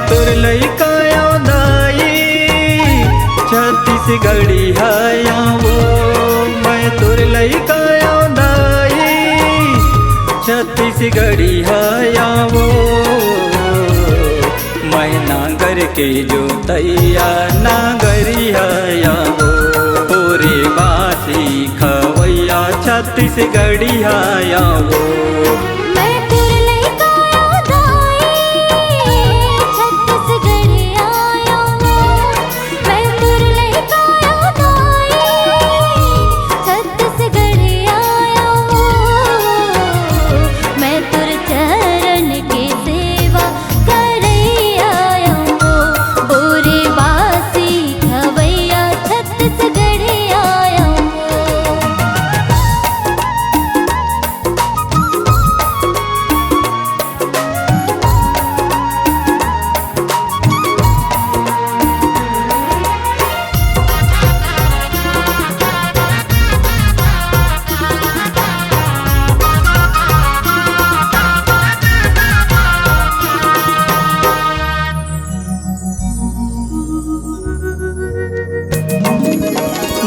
तुर लइका दाई छत्तीसगढ़ी है वो। मैं तुर लइका दाई छत्तीसगढ़ी है वो। मैं नागर के जोतैया नागरी है वो। पूरे बासी खवैया छत्तीसगढ़ी है वो।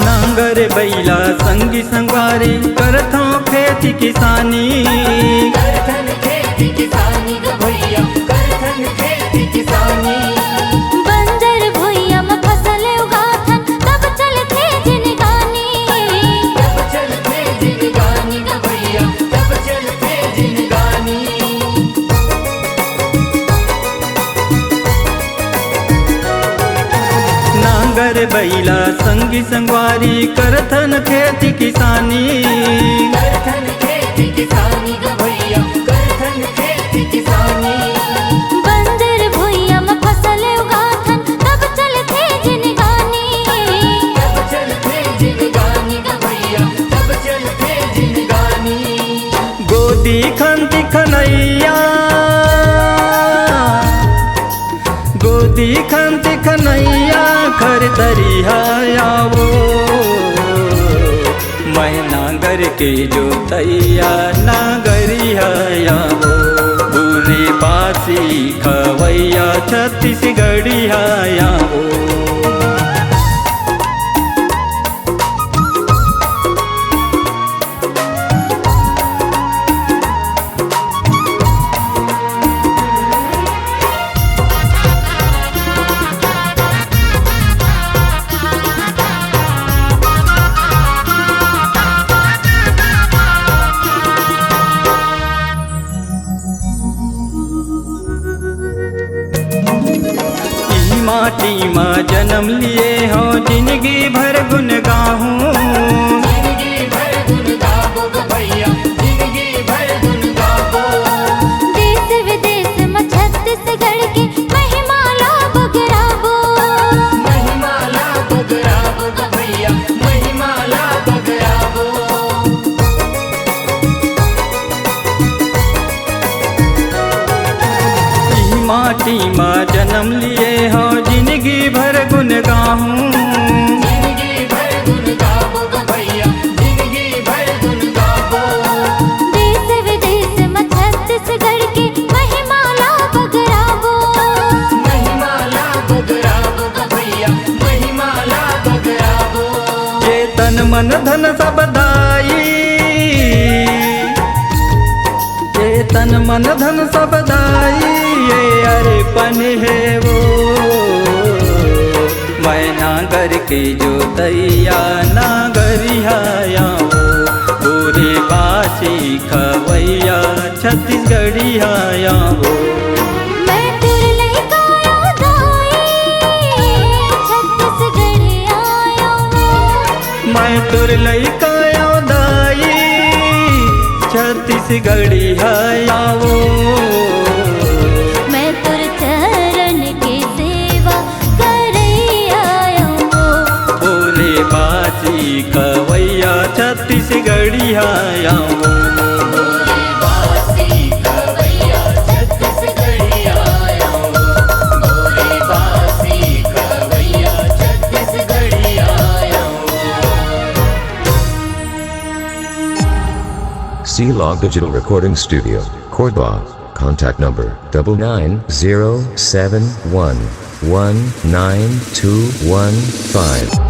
नांगर बैला संगी संगवारी करथो खेती किसानी। करथन खेती किसानी ग भैया करथन खेती किसानी। बंजर भुइया में फसल उगाथन तब चलथे जिनगानी। तब चलथे जिनगानी ग भैया तब चलथे जिनगानी। नांगर बैला संगी संगवारी करथन खेती किसानी। करथन खेती किसानी ग भैया करथन खेती किसानी। बंजर भुइया में फसल उगाथन तब चलथे जिनगानी। तब चलथे जिनगानी ग भैया तब चलथे जिनगानी। गोदी खंती खनैया गोदी खंती खनैया खर तरिया वो। मैं नागर के जोतैया नागरी है वो। पूरे बासी खवैया छत्तीसगढ़ी है वो। माटी माँ जन्म लिए हो जिंदगी भर गुन गाहूँ। जिंदगी भर गुन गाबो ग भैया जिंदगी भर गुन गाबो। देश विदेश में छत्तीसगढ़ की महिमा ला बगराबो। महिमा ला बगराबो ग भैया महिमा ला बगराबो। माटी माँ जन्म लिए हो जिंदगी भर गुन गाहूँ। जिंदगी भर गुन गाबो ग भैया जिंदगी भर गुन गाबो। देश विदेश में छत्तीसगढ़ की महिमा ला बगराबो। महिमा ला बगराबो ग भैया महिमा ला बगराबो। ये तन मन धन सब दाई ये तन मन धन सब दाई। ये अरेपन है वो। मैं नागर के जोतैया नागरी है वो। पूरे बासी खवैया छत्तीसगढ़ी है वो। मैं तुर लइका दाई छत्तीसगढ़ी आया वो। मैं तुर लइका दाई छत्तीसगढ़ी है वो। मैं तुर चरण की सेवा करई आया वो। पूरे बासी खवैया छत्तीसगढ़ी है वो। पूरे बासी खवैया छत्तीसगढ़ी आया वो। पूरे बासी खवैया छत्तीसगढ़ी आया वो। C-Log Digital Recording Studio, Cordoba, Contact number 9907119215.